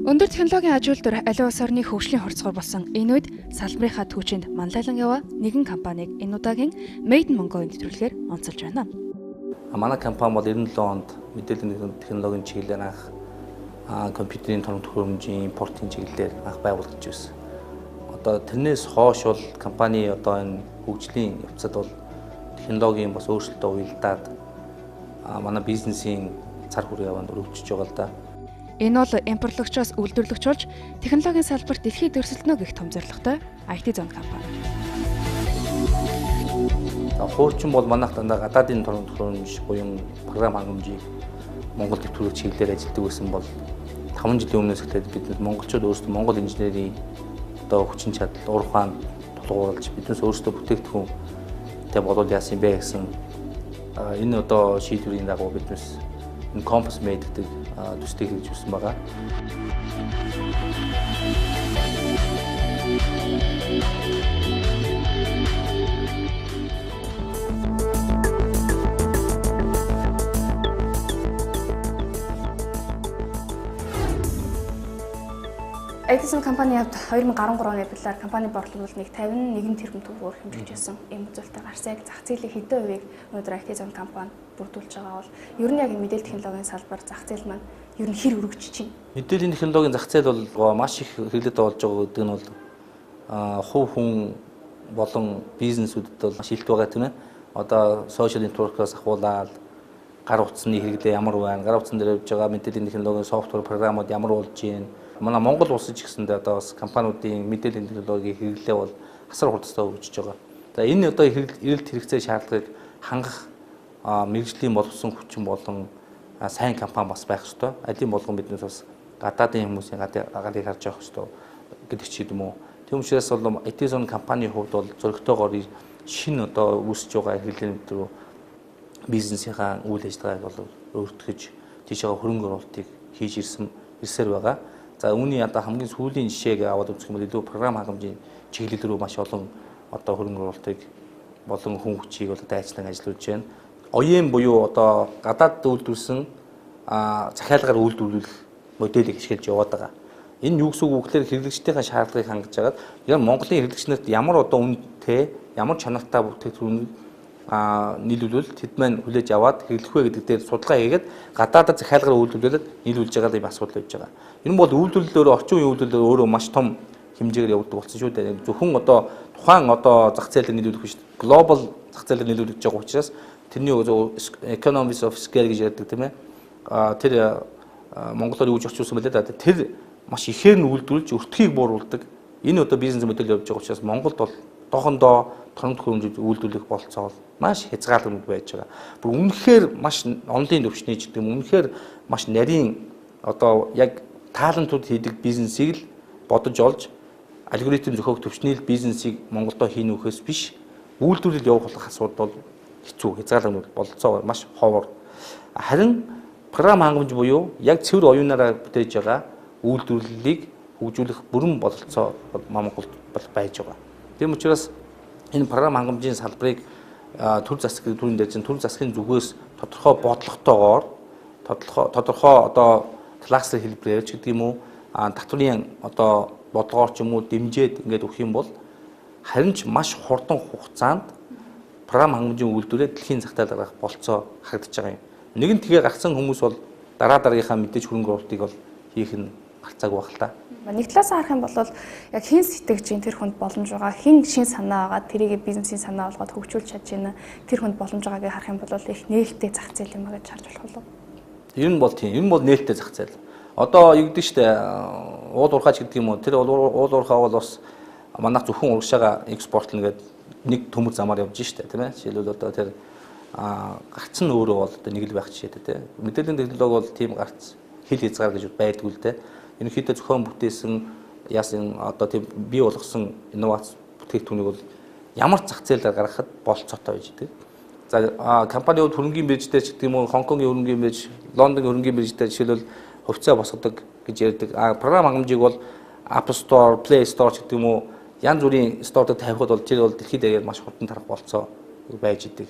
Өндөр технологийн аж үйлдвэр аливаа улс орны хөгжлийн хорцгор болсон энэ үед салбарынхаа түвшинд манлайлан яваа нэгэн компаниг энэ удаагийн Made in Mongolia нэвтрүүлгээр онцолж байна. Манай компани бол 97 онд мэдээллийн технологийн чиглэлээр анх компьютерийн тоног төхөөрөмжийн импортын чиглэлээр анх байгуулагдж байсан. Одоо тэрнээс хойш бол компани одоо энэ хөгжлийн явцад бол технологийн бас өөрчлөлтөө уялдаад манай бизнесийн цар хүрээ яванд өргөжж байгаа л да. Энэ бол импортлогчоос үйлдвэрлэгч болж технологийн салбарт дэлхийд өрсөлдөнө гэх том зорилготой ITZone компани. Хуучин бол манайх дандаа гадаадын тоног төхөөрөмж буюу програм хангамжийг Монгол дэвтгүүлэх чиглэлээр ажилладаг байсан бол 5 жилийн өмнөөс эхлээд бид монголчууд өөрсдөө Монгол инженерийн одоо хүчин чадал, ур ухаанд тулгуурлаж биднээс өөрсдөө бүтээгдэхүүн тэ болоод яасан бэ гэсэн энэ одоо шийдвэрийн дагуу биднээс энэ компас made гэдэг төслийг хийж өгсөн байгаа. ITZone компани явд 2013 оны априлаар компани борлуулалт нэг 51 тэрбум төгрөгөөр хэмжиж байсан. Ийм үзүүлэлтээр гарсан яг зах зээлийн хэдэн хувийг өнөөдөр ITZone компани бүрдүүлж байгаа бол ер нь яг мэдээллийн технологийн салбар зах зээл маань ер нь хэр өргөжж чинь. Мэдээллийн технологийн зах зээл бол маш их хэрэглээд болж байгаа гэдэг нь бол хувь хүн болон бизнесүүдэд бол маш илт байгаа тийм ээ. Одоо social network-аас ахуулаад гар утасны хэрэглээ ямар байна, гар утсан дээр явж байгаа мэдээллийн технологийн софтвер програмууд ямар болж байна. Манай Монгол улсад ч гэсэндээ одоо бас компаниудын мэдээллийн технологийн хэрэглээ бол асар хурдтай хөгжиж байгаа. За энэ одоо эрэлт хэрэгцээ шаардлагыг хангах мэргэжлийн боловсон хүчин болон сайн компани бас байх ёстой. Алин болгон биднээс бас гадаадын хүмүүсийн агаалыг харж явах ёстой гэдэг ч юм уу. Тийм учраас бол ITZone компанийн хувьд бол зөрөгтэйгээр шинэ одоо үүсэж байгаа хэрэглээнд рүү бизнесийнхаа үйл ажиллагааг бол өөртгөж тийшээ хөрөнгө оруулалтыг хийж ирсээр байгаа. За үүний одоо хамгийн сүүлийн жишээг аваад үзэх юм бол илүү програм хангамжийн чиглэл рүү маш олон одоо хөрөнгө оруулалтыг болон хүн хүчийг бол одоо ажиллуулж байна. Оюун буюу одоо гадаад үйлдвэрсэн захиалгаар үйлдвэрлэх модельийг ашиглаж яваад байгаа. Энэ юу гэсэн үг вэ гэхээр хэрэглэгчдийн шаардлагыг хангаж байгаад яг Монголын хэрэглэгч нарт ямар одоо үнэтэй, ямар чанартай бүтээгдэхүүн нийлүүлвэл тэд маань хүлээж аваад хэрэглэх вэ гэдэг дээр судалгаа хийгээд гадаадд захиалгаар үйлдвэрлээд нийлүүлж байгаа юм асуудал явж байгаа. Энэ бол үйлдвэрлэлөөр орчин үеийн үйлдвэрлэлөөр өөрөө маш том хэмжээгээр явагддаг болсон шүү дээ. Зөвхөн одоо тухайн одоо зах зээлээр нийлүүлэх биш, глобал зах зээлээр нийлүүлж байгаа учраас тэрний economies of scale гэж ярьдаг тийм ээ. Тэр монголоор юу гэж орчуулсан бэлээ да. Тэр маш ихээр нь үйлдвэрлэж өртгийг бууруулдаг. Энэ одоо бизнес модель явж байгаа учраас Монголд бол доохондоо тоног төхөөрөмж үйлдвэрлэх болцоо маш хязгаарлалт байж байгаа. Бүр үнэхээр маш онлайн төвчний ч гэдэг юм, үнэхээр маш нарийн одоо яг талантууд хийдэг бизнесийг л бодож олж алгоритм зохиох төвчний бизнесийг Монголдо хийнэ үхээс биш үйлдвэрлэл явуулах асуудал бол хэцүү, хязгаарлалт болцоо маш ховор. Харин програм хангамж буюу яг цэвэр оюунаараа бүтээж байгаа үйлдвэрлэлийг хөгжүүлэх бүрэн бололцоо Монголд байж байгаа. Тийм учраас энэ програм хангамжийн салбарыг төр засаг түрүүнд ярьсан төр засгийн зүгээс тодорхой бодлоготойгоор тодорхой одоо классик хэлбэрээр ч гэдэг юм уу татврын одоо бодлогоор ч юм уу дэмжиж ингээд өгөх юм бол харин ч маш хурдан хугацаанд програм хангамжийн үйлдвэрээ дэлхийн зах зээлд гаргах болцоо харагдаж байгаа юм. Нэгэн тгээ гарсан хүмүүс бол дараагийнхаа мэдээж хөрөнгө оруулалтыг бол хийх нь гарцаагүй байх л та. Нэг талаас харах юм бол яг хин сэтгэгч энэ тэр хүнд боломж байгаа, хин шин санаа байгаа, тэрийг бизнесийн санаа болгоод хөгжүүлж чадж байна. Тэр хүнд боломж байгааг харах юм бол их нээлттэй зах зээл юм а гэж харж болох уу? Ер нь бол тийм. Ер нь бол нээлттэй зах зээл. Одоо юу гэдэг штэ уул уурхаач гэдэг юм уу? Тэр уул уурхаа бол бас манайх зөвхөн урагшаага экспортлно гэдэг нэг төмөр замаар явж штэ тийм ээ. Жишээлбэл одоо тэр гарц нь өөрөө бол одоо нэг л байх жишээтэй тийм. Мэдээллийн технологи бол тийм гарц хил хязгаар гэж байдгүй л тийм. Ерөнхийдөө зохион бүтээсэн яасан одоо тийм бий болгосон инновац бүтээгдэхүүнийг бол ямар зах зээлээр гаргахад болцоотой байж идэг. За компаниуд хөрөнгөний бирждээ ч гэдэг юм уу Хонконгийн хөрөнгөний бирж, Лондонгийн хөрөнгөний бирждээ жишээлбэл хувьцаа босгодог гэж ярьдаг. Програм хангамжийг бол App Store, Play Store ч гэдэг юм уу янз бүрийн сторд тавихад бол тэр бол дэлхийд даяар маш хурдан тарах болцоо байж идэг.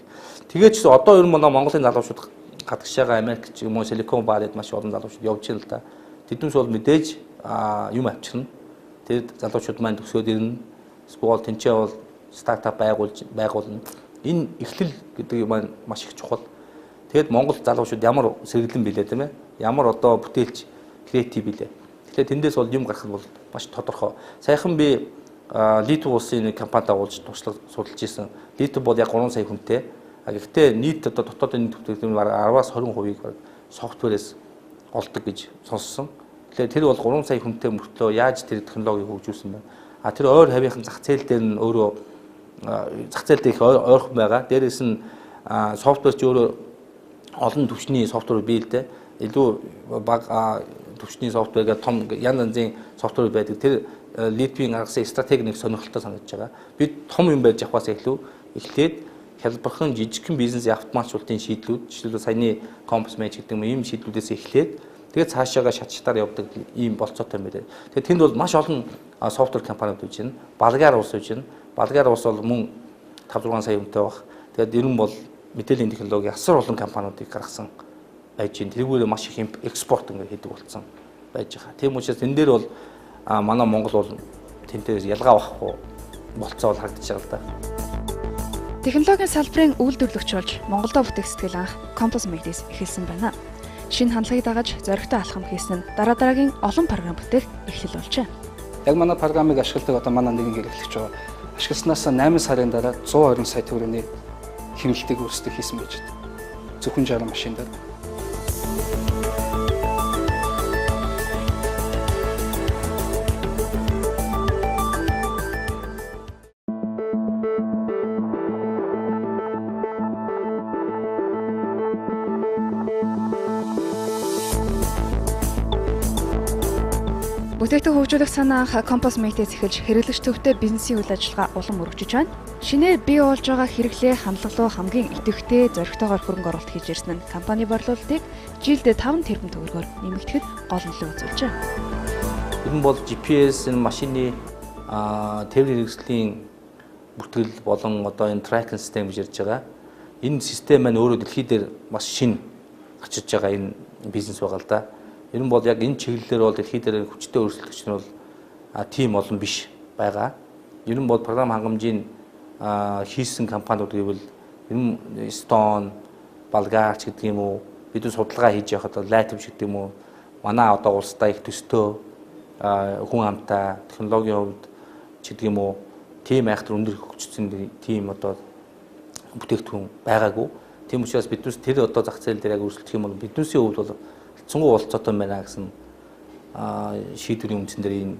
Тэгээд ч одоо ер нь Монголын залуучууд гадагш байгаа Америк ч юм уу Silicon Valley-д маш олон залуучууд явж байна л да. Тэднээс бол мэдээж юм авчирна. Тэгээд залуучууд маань төсөөд ирнэ. Эсвэл тэнцээ бол стартап байгуулна. Энэ эхлэл гэдэг юм маань маш их чухал. Тэгээд Монгол залуучууд ямар сэргэлэн билээ тийм ээ? Ямар одоо бүтээлч креатив билээ. Тэгэхээр тэндээс бол юм гарах бол маш тодорхой. Саяхан би Литв улсын нэг компанид агуулж туршлага судалж ирсэн. Литв бол яг 3 сая хүнтэй. Гэхдээ нийт одоо дотоодын нийт бүтээгдэхүүн 10-аас 20% баг софтверээс олдог гэж сонссон. Тэгэхээр тэр бол 3 сая хүнтэй мөртлөө яаж тэр технологиг хөгжүүлсэн байна. Тэр ойр хавийнхын зах зээл дээр нь өөрөө зах зээлтэй их ойрхон байгаа. Дээрээс нь софтвер ч өөрөө олон түвшний софтвер бий л дээ. Илүү бага түвшний софтвер гэдэг том янз янзын софтвер байдаг. Тэр Литвийн гаргасан стратеги нэг сонирхолтой санагдаж байгаа. Бид том юм байж авахаас эхлээд хялбархан жижигхэн бизнес автоматжуулалтын шийдлүүд, жишээлбэл саяны компас менеж гэдэг ийм шийдлүүдээс эхлээд тэгээд цаашаага шатчтаар явдаг ийм болцоотой юм байна. Тэгээд тэнд бол маш олон софтвер компаниуд үүж байна. Болгар улс үүж байна. Болгар улс бол мөн 5-6 сая хүнтэй баг. Тэгээд ер нь бол мэдээллийн технологи асар олон компаниудыг гаргасан байж байна. Тэрүүгээр маш их экспорт ингээд хийдэг болсон байж байгаа. Тийм учраас энэ дээр бол манай Монгол бол тэнтээс ялгаа байхгүй болцоо бол харагдаж байгаа л да. Технологийн салбарын үйлдвэрлэгч болж Монголдо бүтээх сэтгэл анх Compass Mate-с эхэлсэн байна. Шинэ хандлагыг дагаж зоригтой алхам хийсэн нь дараагийн олон програм бүтээх эхлэл болжээ. Яг манай програмыг ашигладаг одоо манай нэгэн хэрэглэгч байгаа. Ашигласнаас 8 сарын дараа 120 сая төгрөгийн хэмнэлтийг өөрсдөө хийсэн байж байна. Зөвхөн 60 машин дээр. Бүтээгдэхүүн хөгжүүлэх санаа анх Compass Mate-с эхэлж хэрэглэгч төвтэй бизнесийн үйл ажиллагаа улам өргөжиж байна. Шинээр бий болж байгаа хэрэглээ хандлага руу хамгийн идэвхтэй зоригтойгоор хөрөнгө оруулалт хийж ирсэн нь компани борлуулалтыг жилдээ 5 тэрбум төгрөгөөр нэмэгдэхэд гол нөлөө үзүүлжээ. Энэ бол GPS энэ машины тээврийн хэрэгслийн бүртгэл болон одоо энэ трекинг систем гэж ярьж байгаа. Энэ систем маань өөрөө дэлхий дээр маш шинэ гарч иж байгаа энэ бизнес байгаа л да. Ер нь бол яг энэ чиглэлээр бол дэлхийд дээр хүчтэй өрсөлдөгч нь бол тийм олон биш байгаа. Ер нь бол програм хангамжийн хийсэн компаниуд гэвэл ер нь ITZone, Болгарч гэдэг юм уу, бид судалгаа хийж явахад Латв гэдэг юм уу, манай одоо улстай их төстэй хүн амтай технологийн хувьд ч гэдэг юм уу, тийм айхтар өндөр хөгжсөн тийм одоо бүтээгдэхүүн байгаагүй. Тийм учраас биднээс тэр одоо зах зээл дээр яг өрсөлдөх юм бол биднээсийн хувьд бол цунгуу болцоотой байна гэсэн шийдвэрийн үндсэн дээр энэ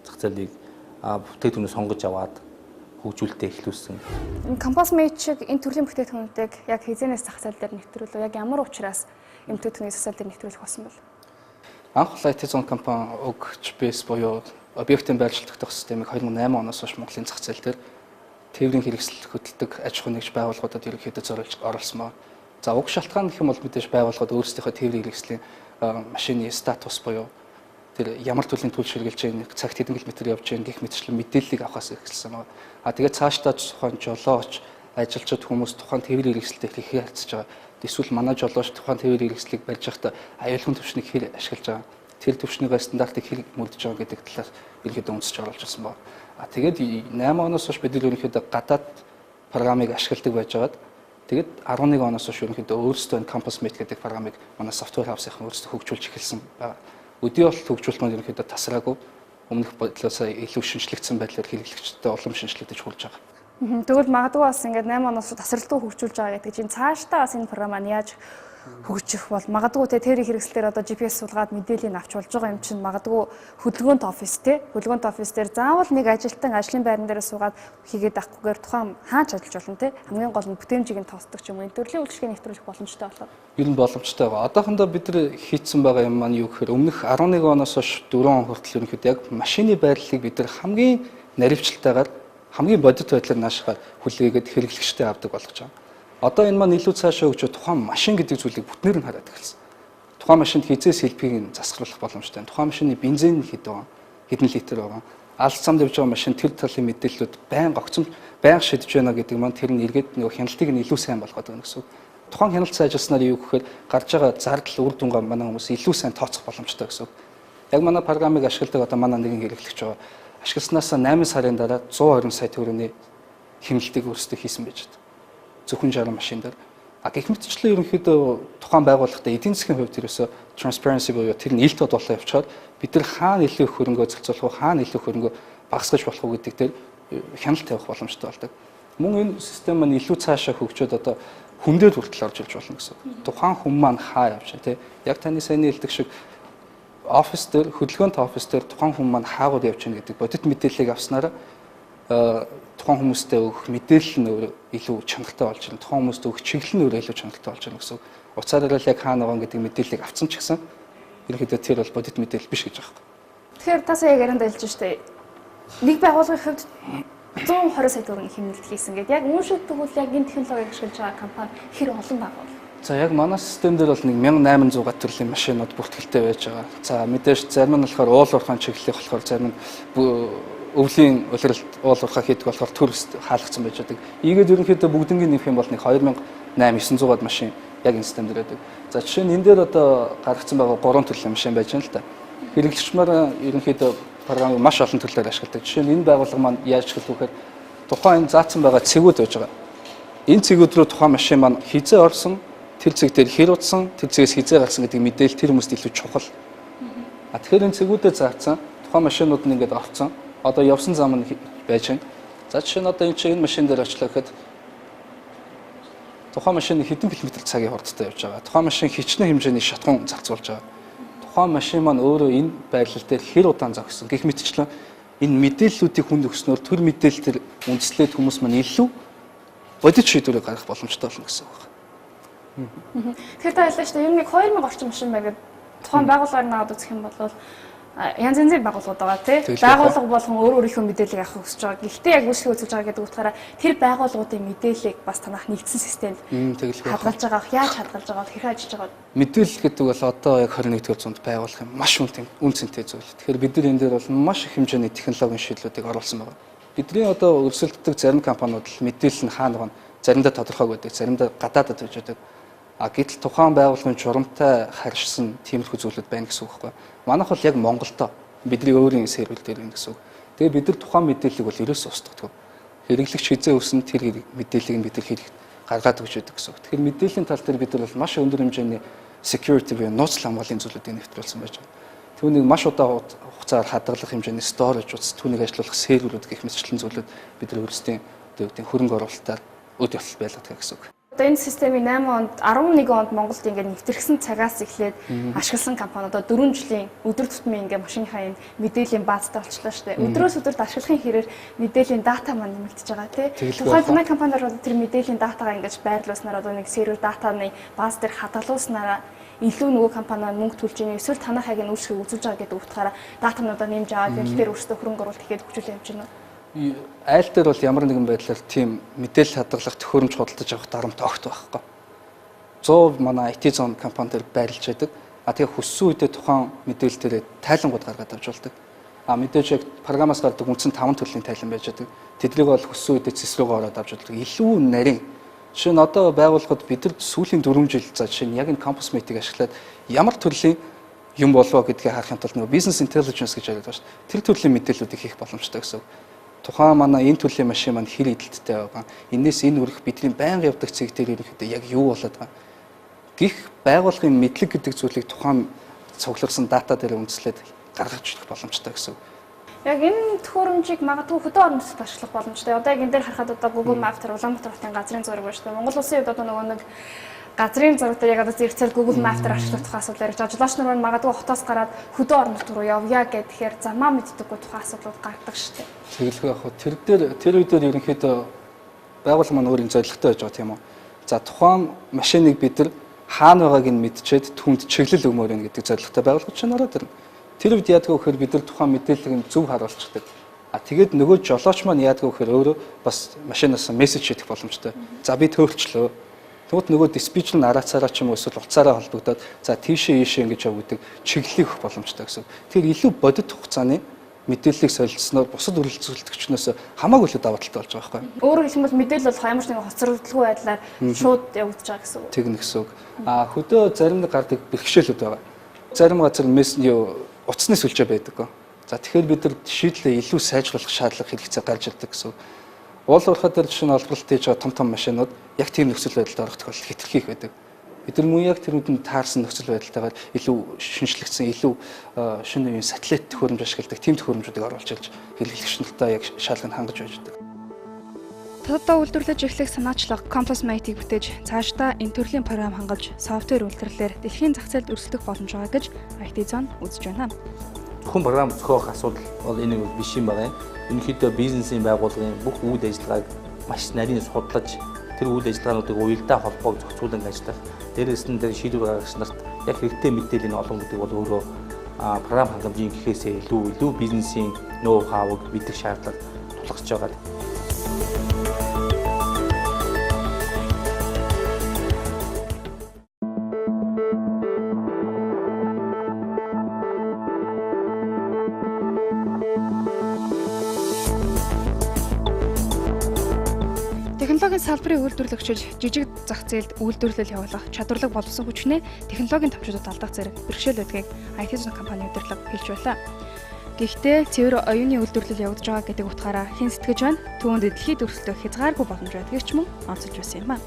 зах зээлийг бүтээгдэхүүнээ сонгож аваад хөгжүүлэлтээ эхлүүлсэн. Compass Mate шиг энэ төрлийн бүтээгдэхүүнүүдийг яг хизэнээс зах зээл дээр нэвтрүүлв. Яг ямар учраас энэ бүтээгдэхүүнийг зах зээл дээр нэвтрүүлэх болсон бол? Анх ITZone компани өгч бэс буюу объектын байршилт тогтоох системийг 2008 оноос хойш Монголын зах зээл дээр тээврийн хэрэгсэл хөдөлдөг аж ахуй нэгж байгууллагуудад ерөнхийдөө зориулж оруулсан ба. За уг шалтгаан гэх юм бол мэдээж байгууллагууд өөрсдийнхөө тээврийн хэрэгслийн машины статус буюу тэр ямар төрлийн төлөв ширгэлж байгаа цагт хэдэн километр явж байгаа гэх мэтчлэн мэдээллийг авахаас эхэлсэн байна. Тэгээд цаашдаа тухайн жолооч, ажилчид хүмүүс тухайн тээврийн хэрэгсэлтэй хэрэг харьцаж байгаа. Эсвэл манай жолооч тухайн тээврийн хэрэгслийг барьж байхдаа аюулгүй төвшнийг хэр ашиглаж байгаа. Тэр төвшнийгээ стандартыг хэр мөрдөж байгаа гэдэг талаас ерөнхийдөө үнсэж оруулж ирсэн байна. Тэгээд 8 оноос хойш бид ерөнхийдөө гадаад програмыг ашигладаг байж байгаад тэгээд 11 оноос хойш ерөнхийдөө өөрсдөө энэ Compass Mate гэдэг програмыг манай software house-ийнхан өөрсдөө хөгжүүлж эхэлсэн байна. Өдөө бол хөгжүүлэлт маань ерөнхийдөө тасраагүй. Өмнөх бодлоос илүү шинжлэгдсэн байдлаар хэрэглэгчдэд улам шинжлэгдэж хурж байгаа. Тэгвэл магадгүй бас ингээд 8 оноос тасралтгүй хөгжүүлж байгаа гэдэг чинь цаашдаа бас энэ програм маань яаж хөгжих бол магадгүй тээврийн хэрэгслээр одоо GPS суулгаад мэдээллийг авч болж байгаа юм чинь магадгүй хөдөлгөөнт офис хөдөлгөөнт офис дээр заавал нэг ажилтан ажлын байран дээр суугаад хийгээд авахгүйгээр тухайн хаач ажиллаж болно те хамгийн гол нь бүтээмжийг нь тоосдог ч юм уу энэ төрлийн үйлчлэгээ нэвтрүүлэх боломжтой болоо. Ер нь боломжтой байгаа. Одоохондоо бид нар хийцэн байгаа юм маань юу гэхээр өмнөх 11 оноос хойш 4 он хүртэл ерөнхийдөө яг машины байрлалыг бид нар хамгийн наривчлалтайгаар хамгийн бодит байдлаар наашгаад хүлээгээд хэрэглэгчтэй авдаг болгож байгаа. Одоо энэ маань илүү цаашаа хөгжөө тухайн машин гэдэг зүйлийг бүтнээр нь хараад эхэлсэн. Тухайн машинд хизээс хэлбэрийг засгаруулах боломжтой. Тухайн машины бензин хэдэн литр байгаа. Алс замд явж байгаа машин тэр талын мэдээллүүд байнга шидэж байна гэдэг маань тэр нь эргээд нөгөө хяналтыг нь илүү сайн болгоод байна гэсэн үг. Тухайн хяналт сайжруулснаар юу гэхээр гарч байгаа зардал үр дүнгээ манай хүмүүс илүү сайн тооцох боломжтой гэсэн үг. Яг манай програмыг ашигладаг одоо манай нэгэн хэрэглэгч байгаа. Ашигласнаас 8 сарын дараа 120 сая төгрөгийн хэмнэлтийг өөрсдөө хийсэн байж байна. Зөвхөн 60 машин дээр. Гэх мэтчлэн ерөнхийдөө тухайн байгууллагатай эдийн засгийн хувьд ерөөсөө transparency буюу тэр нь ил тод болоо явчихаар бид нар хаана илүү их хөрөнгө зарцуулах уу, хаана илүү их хөрөнгө багасгаж болох уу гэдэг дээр хяналт тавих боломжтой болдог. Мөн энэ систем маань илүү цаашаа хөгжөөд одоо хүн дээр хүртэл орж ирж болно гэсэн. Тухайн хүн маань хаа явж байна те. Яг таны сайн хэлдэг шиг офис дээр хөдөлгөөнт офис дээр тухайн хүн маань хаагууд явж байна гэдэг бодит мэдээллийг авснараа тухайн хүмүүстэй өгөх мэдээлэл нь өөр илүү чанартай болж байна. Тухайн хүмүүст өгөх чиглэл нь өөр илүү чанартай болж байна гэсэн. Уцаараа л яг хаана байгаа гэдэг мэдээллийг авсан ч гэсэн ерөнхийдөө тэр бол бодит мэдээлэл биш гэж байгаа юм. Тэгэхээр та сая ярианд хэлж штэ. Нэг байгууллагын хувьд 120 сая төгрөгийн хэмнэлт хийсэн гэдэг. Яг үүшүүд тэгвэл яг энэ технологиг ашиглаж байгаа компани хэр олон байгуул? За яг манай систем дээр бол 1800 төрлийн машинууд бүртгэлтэй байж байгаа. За мэдээж зарим нь болохоор уул уурхайн чиглэлийг болохоор зарим нь өвлийн улиралд уул уурхай хийдэг болохоор төрөст хаалгацсан байж байгаа. Ийгээд ерөнхийдөө бүгднгийн нэмэх юм бол 2800-900-аад машин яг энэ систем дээр байдаг. За жишээ нь энэ дээр одоо гаргацсан байгаа 3 төрлийн машин байж байна л да. Хэрэглэгч маань ерөнхийдөө програмыг маш олон төрлөөр ашигладаг. Жишээ нь энэ байгууллага маань яаж ашиглах вэ гэхээр тухайн энэ заасан байгаа цэгүүд байж байгаа. Энэ цэгүүд рүү тухайн машин маань хизээ орсон, тэр цэг дээр хэр утсан, тэр цэгээс хизээ гарсан гэдэг мэдээлэл тэр хүмүүст илүү чухал. Тэгэхээр энэ цэгүүдэд заасан тухайн машинууд нь ингээд орцсон. Одоо явсан зам нь байж байна. За жишээ нь одоо энэ машин дээр очлоо гэхэд тухайн машины хэдэн километр цагийн хурдтай явж байгаа. Тухайн машин хичнээн хэмжээний шатхуун зарцуулж байгаа. Тухайн машин маань өөрөө энэ байрлал дээр хэр удаан зогссон. Гэх мэтчлэн энэ мэдээллүүдийг хүнд өгснөөр төр мэдээлэл төр үндэслээд хүмүүс маань илүү бодит шийдвэрийг гаргах боломжтой болно гэсэн үг байна. Тэгэхээр та хэллээ шүү дээ. Ер нь 2000 орчим машин байгаад тухайн байгууллагаар наваад үзэх юм бол янз янзын байгууллагууд байгаа тий. Байгууллага болгон өөрийнхөө мэдээллийг авах хүсэж байгаа. Гэхдээ яг үйлчлэг үзүүлж байгаа гэдэг утгаараа тэр байгууллагуудын мэдээллийг бас танах нэгдсэн системд хадгалж байгаа. Яаж хадгалж байгаа, хэрхэн ажиллаж байгаа? Мэдээлэл гэдэг бол одоо яг 21-р зуунд байгуулах юм маш үн цэнтэй зүйл. Тэгэхээр бид нар энэ дээр бол маш их хэмжээний технологийн шийдлүүдийг оруулсан байна. Бидний одоо өрсөлддөг зарим компаниуд л мэдээлэл нь хаана байгаа, заримдаа тодорхой байдаг, заримдаа гадаадд байж байдаг. Гэтэл тухайн байгууллагын журамтай харьшсан тиймэрхүү зүйлүүд байна гэсэн үг байхгүй. Манайх бол яг Монголдо бидний өөрийн сервер дээр байна гэсэн үг. Тэгээ бид нар тухайн мэдээллийг бол ерөөсөө устгадаг. Хэрэглэгч хизээ өснө тэр мэдээллийг нь бид нар хэрэг гаргаад өгч байдаг гэсэн үг. Тэгэхээр мэдээллийн тал дээр бид нар бол маш өндөр хэмжээний security буюу нууцлал хамгааллын зүйлүүдийг нэвтрүүлсэн байж байна. Түүнийг маш удаан хугацаар хадгалах хэмжээний storage утас, түүнийг ажилуулах серверүүд гэх мэтчлэн зүйлүүд бид нар өөрсдийн хөрөнгө оруулалтаар өд явдал байлгадаг гэсэн үг. Одоо энэ системийг 8 онд 11 онд Монголд ингээд нэвтрсэн цагаас эхлээд ашигласан компаниуд 4 жилийн өдөр тутмын ингээд машиныхаа энэ мэдээллийн баазтай болчихлоо шүү дээ. Өдрөөс өдөрт ашиглахын хэрээр мэдээллийн дата маань нэмэгдэж байгаа тий. Тухайн танай компаниар бол тэр мэдээллийн датагаа ингээд байрлуулснаар одоо нэг сервер датаны бааз дээр хадгалуулснараа илүү нөгөө компани мөнгө төлж ийн эсвэл танай хаяг нь үйлчлэг үзүүлж байгаа гэдэг утгаараа датануудаа нэмж аваад тэр дээр өөрсдөө хөрөнгө оруулалт хийгээд хөгжүүлээ явж байна уу? Айл дээр бол ямар нэгэн байдлаар тийм мэдээлэл хадгалах төхөөрөмж худалдаж авах дарамт огт байхгүй. 100% манай ITZone компани дээр байрлаж байдаг. Тэгээ хүссэн үедээ тухайн мэдээлэл дээр тайлангууд гаргаад авч болдог. Мэдээж яг програмаас гардаг үндсэн 5 төрлийн тайлан байж байдаг. Тэднийг бол хүссэн үедээ цэс рүүгээ ороод авч болдог. Илүү нарийн. Жишээ нь одоо байгууллагад бид нар сүүлийн 4 жил за жишээ нь яг энэ campus meeting ашиглаад ямар төрлийн юм болов гэдгийг харахын тулд нөгөө business intelligence гэж яриад байгаа шүү дээ. Тэр төрлийн мэдээллүүдийг хийх боломжтой гэсэн. Тухайн манай энэ төрлийн машин маань хэр эдэлттэй байгаа. Энээс энэ үрэх бидний байнга явдаг цэг дээр ерөнхийдөө яг юу болоод байгаа. Гэх байгууллагын мэдлэг гэдэг зүйлийг тухайн цугларсан дата дээр үндэслээд гаргаж ирэх боломжтой гэсэн. Яг энэ төхөөрөмжийг магадгүй хөдөө орон нутгад ашиглах боломжтой. Одоо яг энэ дээр харахад одоо Google Maps дээр Улаанбаатар хотын газрын зураг байна шүү дээ. Монгол улсын хувьд одоо нөгөө нэг газрын зураг дээр яг одоо зэрэгцэл Google Maps дээр ашиглах тухай асуудал ярьж байгаа. Жолооч нар маань магадгүй хотоос гараад хөдөө орон нутг руу явъя гэхээр замаа мэддэггүй тухай асуудлууд гардаг шүү дээ. Тэгэлгүй яг тэр үед ерөнхийдөө байгууллага маань өөрийн зорилготой байж байгаа тийм үү. За тухайн машиныг бид нар хаана байгааг нь мэдчихэд түнд чиглэл өгмөр байна гэдэг зорилготой байгуулгад чинь ороод ирнэ. Тэр үед яадаг вэ гэхээр бид нар тухайн мэдээллийг зөв харуулцдаг. Тэгээд нөгөө жолооч маань яадаг вэ гэхээр өөрөө бас машинаас мессеж хийх боломжтой. За би төөрчлөө. Тэгвэл нөгөө диспетчер нь араацаараа ч юм уу эсвэл уцаараа холбогдоод за тийшээ ийшээ ингэж явдаг чиглэлийг өгөх боломжтой гэсэн. Тэгэхээр илүү бодит хугацааны мэдээллийг солилцсноор бусад үргэлжлүүлэгчнээс хамаагүй илүү даваа талтай болж байгаа байхгүй. Өөрөөр хэлбэл мэдээлэл болох ямар ч нэг хоцрогдолгүй байдлаар шууд явагдаж байгаа гэсэн үг. Тэг нэг гэсэн үг. Хөдөө зарим нэг гардаг бэрхшээлүүд байгаа. Зарим газар мессеж утасны сүлжээ байдаг. За тэгэхээр бид нар шийдлээ илүү сайжруулах шаардлага хэрэгцээ гарч ирдэг гэсэн. Уул уурхай дээр жишээ нь олборлолт хийж байгаа том машинууд яг тийм нөхцөл байдалд орох тохиолдол хэтэрхий их байдаг. Бид нар мөн яг тэрүүдэнд таарсан нөхцөл байдалтайгаар илүү шинжлэгдсэн, илүү шинэ үеийн сателлит төхөөрөмж ашигладаг тийм төхөөрөмжүүдийг оруулж ирж хэрэглэгч нартай яг шалганд хангаж байж байгаа. Тодорхой үйлдвэрлэж эхлэх санаачлага Compass Mate-ийг бүтээж цаашдаа энэ төрлийн програм хангаж софтвер үйлдвэрлэлээр дэлхийн зах зээлд өрсөлдөх боломж байгаа гэж ITZone үзэж байна. Зөвхөн програм зохиох асуудал бол энэ биш юм байна. Ерөнхийдөө бизнесийн байгууллагын бүх үйл ажиллагааг маш нарийн судлаж тэр үйл ажиллагаануудыг уялдаа холбоог зохицуулан ажиллах, дээрээс нь тэр шийдвэр гаргагч нарт яг хэрэгтэй мэдээллийн олон гэдэг бол өөрөө програм хангамжийн гэхээсээ илүү бизнесийн ноу хавыг мэдэх шаардлага тулгарч байгаа. Технологийн салбарын үйлдвэрлэгчид жижиг зах зээлд үйлдвэрлэл явуулах чадварлаг боловсон хүчнээ технологийн төвчдөд алдах зэрэг бэрхшээл байдгийг ITZone компани удирдлага хэлж байлаа. Гэхдээ цэвэр оюуны үйлдвэрлэл явагдаж байгаа гэдэг утгаараа хэн сэтгэж байна? Түүнд дэлхийд өрсөлдөх хязгааргүй боломж байдгийг ч мөн онцолж байсан юм а.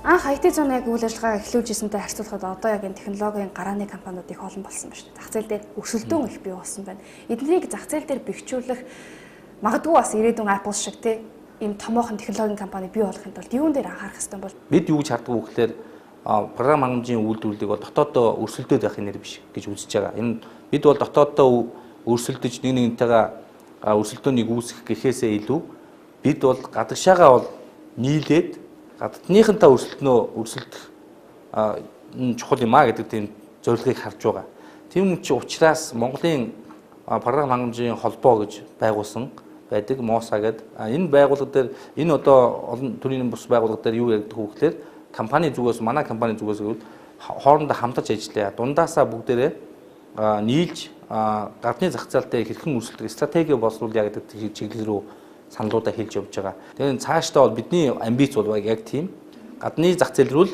Анх ITZone яг үйл ажиллагаа эхлүүлжсэнтэй харьцуулахад одоо яг энэ технологийн гарааны компаниуд их олон болсон байна шүү дээ. Зах зээл дээр өрсөлдөөн их бий болсон байна. Эднийг зах зээл дээр бэхжүүлэх магадгүй бас ирээдүйн Apple шиг ийм томоохон технологийн компани бий болохын тулд юун дээр анхаарах хэрэгтэй бол бид юу гэж харддаг вэ гэхээр програм хангамжийн үйлдвэрлэлийг бол дотооддоо өрсөлдөд байх нэр биш гэж үзэж байгаа. Энэ бид бол дотооддоо өрсөлдөж нэг нэгнтэйгээ өрсөлдөөнийг үүсгэх гэхээсээ илүү бид бол гадагшаагаа бол нийлээд гадныхантаа өрсөлдөх чухал юм а гэдэг тийм зорилгыг харж байгаа. Тийм учраас Монголын програм хангамжийн холбоо гэж байгуулсан байдаг МОСА гэдэг. Энэ байгууллага дээр энэ одоо олон төрлийн бус байгууллага дээр юу яригддаг вэ гэхээр компани зүгээс манай компани зүгээс гэвэл хоорондоо хамтарч ажиллая. Дундаасаа бүгдээрээ нийлж гадны зах зээл дээр хэрхэн өрсөлдөх стратеги боловсруулъя гэдэг чиглэл рүү саналуудаа хэлж явж байгаа. Тэгэхээр цаашдаа бол бидний амбиц бол яг тийм гадны зах зээл рүү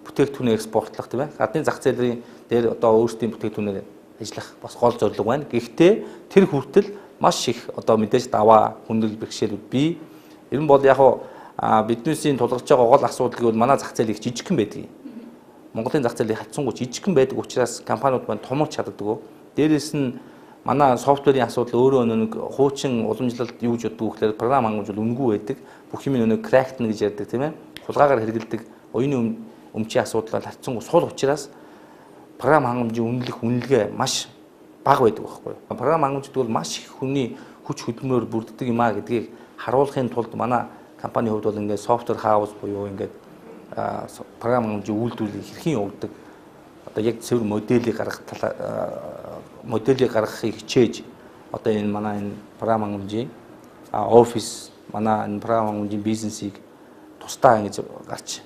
бүтээгдэхүүн экспортлох тийм ээ. Гадны зах зээлийн дээр одоо өөрсдийн бүтээгдэхүүнээр ажиллах бас гол зорилго байна. Гэхдээ тэр хүртэл маш их одоо мэдээж даваа хүндрэл бэрхшээлүүд бий. Ер нь бол яг биднээсийн тулгарч байгаа гол асуудал гэвэл манай зах зээл их жижигхэн байдаг. Монголын зах зээл хатсангүй жижигхэн байдаг учраас компаниуд маань томорч чаддаг. Дээрээс нь манай софтверийн асуудал өөрөө нэг хуучин уламжлалт юу гэж боддог вэ гэхээр програм хангамж бол үнэгүй байдаг. Бүх юм нэг крактн гэж ярьдаг тийм ээ. Хулгаагаар хэрэгэлдэг оюуны өмчийн асуудал хатсангүй сул учраас програм хангамжийн үнэлгээ маш бага байдаг байхгүй юу. Програм хангамжид бол маш их хүний хүч хөдөлмөрөөр бүрддэг юм а гэдгийг харуулахын тулд манай компани хувьд бол ингээд софтвер хаус буюу ингээд програм хангамжийн үйлдвэрлэлийг хэрхэн явуулдаг одоо яг цэвэр моделийг гаргахыг хичээж одоо энэ манай энэ програм хангамжийн офис манай энэ програм хангамжийн бизнесийг тусдаа ингэж гарч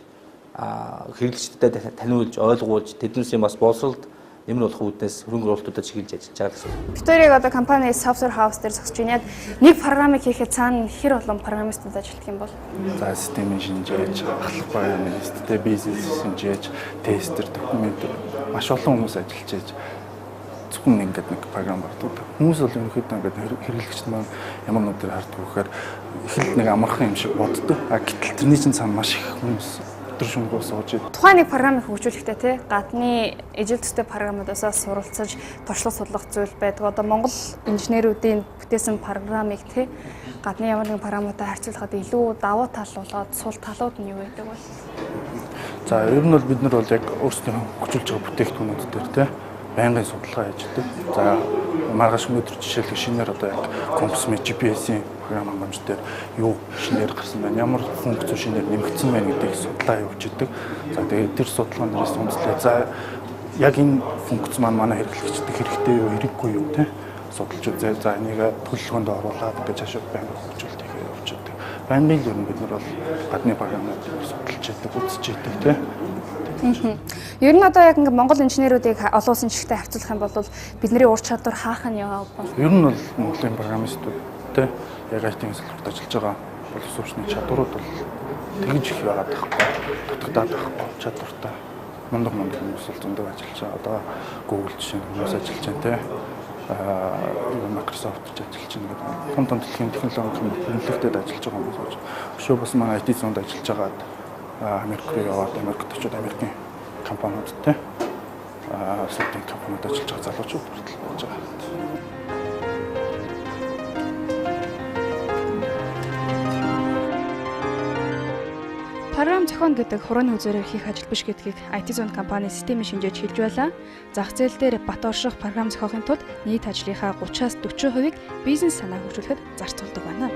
хэрэглэгчдэд таниулж ойлгуулж тэднээсээ бас боловсролд нэмэр болох үүднээс хөрөнгө оруулалтуудад чиглэж ажиллаж байгаа гэсэн. Викторийг одоо компани software house дээр зогсож байна. Яг нэг програмыг хийхэд цаана хэр олон программистууд ажилладаг юм бол? За системийн шинжээж, ахлах программист, бизнес шинжээж, тестер, документ маш олон хүмүүс ажиллаж байж зөвхөн ингээд нэг програм багтдаг. Хүмүүс бол ерөнхийдөө ингээд хэрэглэгчд маань ямар нүдээр харддаг вэхээр их нэг амархан юм шиг боддог. Гэтэл тэрний чинь цаана маш их хүмүүс шунгуу сууж. Тухайн нэг програмыг хөгжүүлэхдээ тий гадны ижил төстэй програмуудаас суралцаж туршлага судлах зүйл байдаг. Одоо Монгол инженеруудын бүтээсэн програмыг тий гадны ямар нэгэн програмуудаа харьцуулахад илүү давуу тал болоод сул талууд нь юу байдаг вэ? За ер нь бол бид нар бол яг өөрсдөө хөгжүүлж байгаа бүтээгдэхүүнүүд дээр тий байнгын судалгаа хийдэг. За маргааш өнөөдөр жишээлбэл шинээр одоо яг Compass Mate GPS-ийн програм хангамж дээр юу шинээр гарсан байна, ямар функц шинээр нэмэгдсэн байна гэдгийг судлаа явуулж идэг. За тэгээд тэр судалгаан дээрээс үндэслээд за яг энэ функц маань манай хэрэглэгчдэд хэрэгтэй юу, хэрэггүй юу те судалж үзээ. За энийг төлөвлөгөөнд оруулаад гэж хашаад байнга хөгжүүлэлт хийгээ явуулж идэг. Байнгын ер нь бид нар бол гадны програмуудыг судалж идэг, үзэж идэг те. Ер нь одоо яг ингээд Монгол инженеруудыг олон улсын жишгтэй харьцуулах юм бол бидний ур чадвар хаах нь яа бол? Ер нь бол Монголын программистууд яг IT-ийн салбарт ажиллаж байгаа боловсруучны чадварууд бол тэгж их байгаад байхгүй. Дутагдаад байхгүй. Чадвартай мундаг хүмүүс бол зөндөө ажиллаж байгаа. Одоо Google жишээ хүмүүс ажиллаж байна те. Microsoft-ч ажиллаж байна гэдэг. Том дэлхийн технологийн компаниудад ажиллаж байгаа хүмүүс болж. Өшөө бас манай ITZone-д ажиллаж байгаа Америк руу яваад Америкт очиод Америкийн компаниудтай сэтгүүл компаниудад ажиллаж байгаа залуучууд хүртэл болж байгаа. Програм зохион гэдэг хурууны үзээрээр хийх ажил биш гэдгийг ITZone компани системийн шинжээч хэлж байлаа. Зах зээл дээр бат орших програм зохиохын тулд нийт ажлынхаа 30-40% бизнес санаа хөгжүүлэхэд зарцуулдаг байна.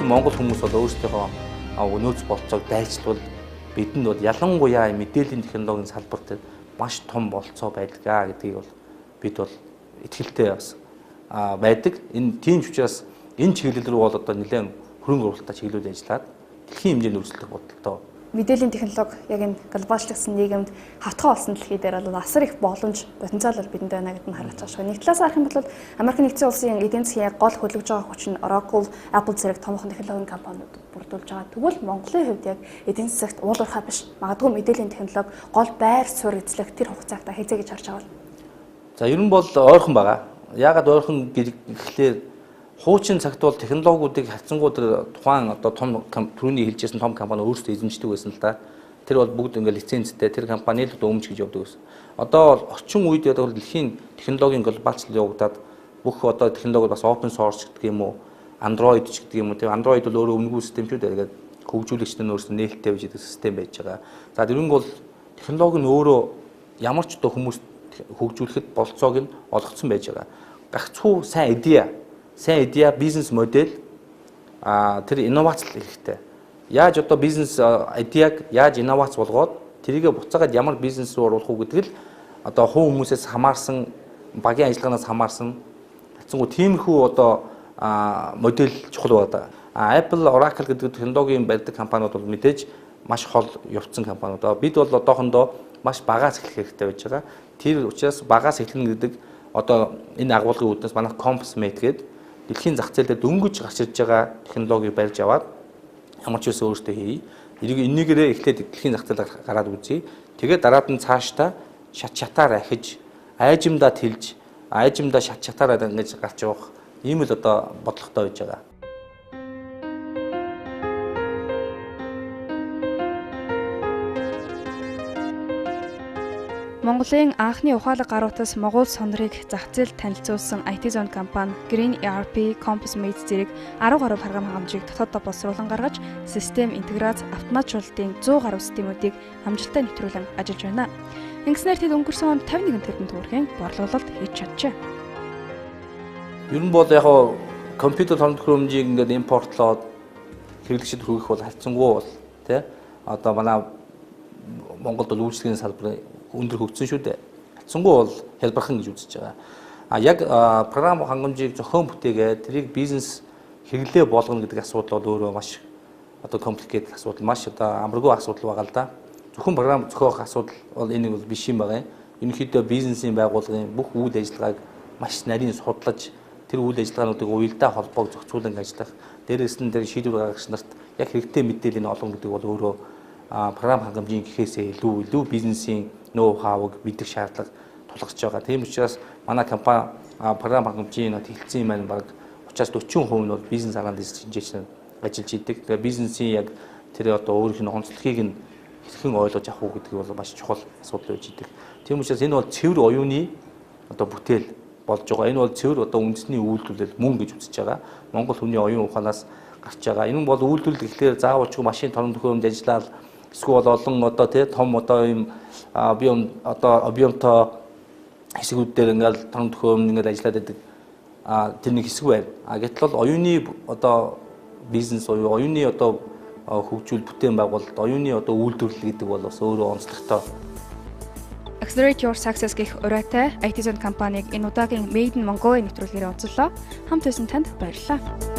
Монгол хүмүүс бол өөрсдийнхөө нөөц болцоог дайчлуул бидэнд бол ялангуяа мэдээллийн технологийн салбар дээр маш том болцоо байдаг гэдгийг бол бид бол итгэлтэй бас байдаг. Энэ тийм ч учраас энэ чиглэл рүү бол одоо нэлээд хөрөнгө оруулалтаа чиглүүлж ажиллаад дэлхийн хэмжээнд өрсөлдөх бодолтой. Мэдээллийн технологи яг энэ глобалчлагдсан нийгэмд хавтгай болсон дэлхий дээр бол асар их боломж потенциал бол бидэнд байна гэдгийг харж байгаа шүү. Нэг талаас харах юм бол Америкийн нэгдсэн улсын эдийн засгийн гол хөдөлгөж байгаа хүч нь Oracle, Apple зэрэг томхон технологийн компаниуд бүрдүүлж байгаа. Тэгвэл Монголын хувьд яг эдийн засагт уул уурхай биш. Магадгүй мэдээллийн технологи гол байр суурь эзлэх тэр хугацааг та хэзээ гэж харж байгаа вэ? За ер нь бол ойрхон байгаа. Яагаад ойрхон гэхлээр хуучин цагт бол технологиудыг хацсангууд тухайн одоо том түрүүний хэлжсэн том компани өөрсдөө эзэмшдэг байсан л да. Тэр бол бүгд ингээл лицензтэй тэр компани л өмч гэж явдаг байсан. Одоо орчин үед одоо дэлхийн технологийн глобалчлал явагдаад бүх одоо технологиуд бас open source гэдэг юм уу, Android ч гэдэг юм уу. Тэр Android бол өөрөө өмнөгүй систем шүү дээ. Тэгээд хөгжүүлэгчтэй нь өөрсдөө нээлттэй байж байгаа систем байж байгаа. За тэрэн бол технологи нь өөрөө ямар ч одоо хүмүүс хөгжүүлэхэд болцоог нь олгоцсон байж байгаа. Гагцхүү сайн идея, бизнес модель тэр инновац хэрэгтэй. Яаж одоо бизнес идеаг яаж инновац болгоод тэрийгэ буцаагаад ямар бизнес руу оруулах уу гэдэг л одоо хувь хүмүүсээс хамаарсан, багийн ажиллагаанаас хамаарсан хацсангуу тиймэрхүү одоо модель чухал байдаг. Apple, Oracle гэдэг технологийн барьдаг компаниуд бол мэдээж маш хол явцсан компаниуд. Бид бол одоохондоо маш багаас эхлэх хэрэгтэй байж байгаа. Тэр учраас багаас эхлэнэ гэдэг одоо энэ агуулгын үүднээс манай CompsMate гэдэг дэлхийн зах зээл дээр дөнгөж гарч ирж байгаа технологиг барьж аваад ямар ч үсэн өөртөө хийе. Энийгээрээ эхлээд дэлхийн зах зээлээр гараад үзье. Тэгээд дараад нь цаашдаа шат шатаар ахиж, айжимдаа тэлж, айжимдаа шат шатаараа ингэж гарч явах ийм л одоо бодлоготой байж байгаа. Монголын анхны ухаалаг гаруутас Монгол сонрыг зах зээлд танилцуулсан ITZone компани Green ERP, CompsMate зэрэг 10 гаруй програм хангамжийг дотооддоо боловсруулан гаргаж, систем интеграц, автоматжуулалтын 100 гаруй системүүдийг амжилттай нэвтрүүлэн ажиллаж байна. Ингэснээр тэд өнгөрсөн онд 51 тэрбум төгрөгийн борлуулалт хийж чаджээ. Ер нь бол яг компьютер томд хөрөмжийг ингээд импортлоод хэрэглэгчид хүргэх бол хайцсангүй бол тий одоо манай Монголд бол үйлчлэгийн салбар өндөр хөгжсөн шүү дээ. Хацсангүй бол хэлбархан гэж үзэж байгаа. Яг програм хангамжийг зохион бүтээгээд тэрийг бизнес хэрэглээ болгоно гэдэг асуудал бол өөрөө маш одоо complicated асуудал, маш одоо амаргүй асуудал байгаа л да. Зөвхөн програм зохиох асуудал бол энэ бол биш юм байгаа. Ерөнхийдөө бизнесийн байгууллагын бүх үйл ажиллагааг маш нарийн судлаж, тэр үйл ажиллагаануудыг уялдаа холбоог зохицуулан ажиллах, дээрээс нь тэр шийдвэр гаргагч нарт яг хэрэгтэй мэдээлэл олгоно гэдэг бол өөрөө програм хангамжийн гэхээсээ илүү бизнесийн ноу хавыг мэдэх шаардлага тулгарч байгаа. Тийм учраас манай компани програм хангамжийн хэлтсэн юм баг 30-40% нь бол бизнес аналист шинжээч нар ажиллаж идэг. Тэгээ бизнесийн яг тэр одоо өөрийнх нь онцлогийг нь хэрхэн ойлгож авах уу гэдэг бол маш чухал асуудал байж идэг. Тийм учраас энэ бол цэвэр оюуны одоо бүтээл болж байгаа. Энэ бол цэвэр одоо үндэсний үйлдвэрлэл мөн гэж үзэж байгаа. Монгол хүний оюун ухаанаас гарч байгаа. Энэ бол үйлдвэрлэл гэхлээр заавалчгүй машин торон төхөөрөмж ажиллаад эсвэл олон одоо тий том одоо ийм объемтой хэсгүүд дээр ингээл торон төхөөрөмж ингээл ажиллаад байдаг. Тэр нэг хэсэг байна. Гэтэл бол оюуны одоо бизнес оюуны одоо хөгжүүл бүтээн байгуулалт, оюуны одоо үйлдвэрлэл гэдэг бол бас өөрөө онцлогтой. Accelerate Your Success гэх урайтай ITZone компаниг энэ удаагийн Made in Mongolia нэвтрүүлгээр онцлоо. Хамт байсан танд баярлалаа.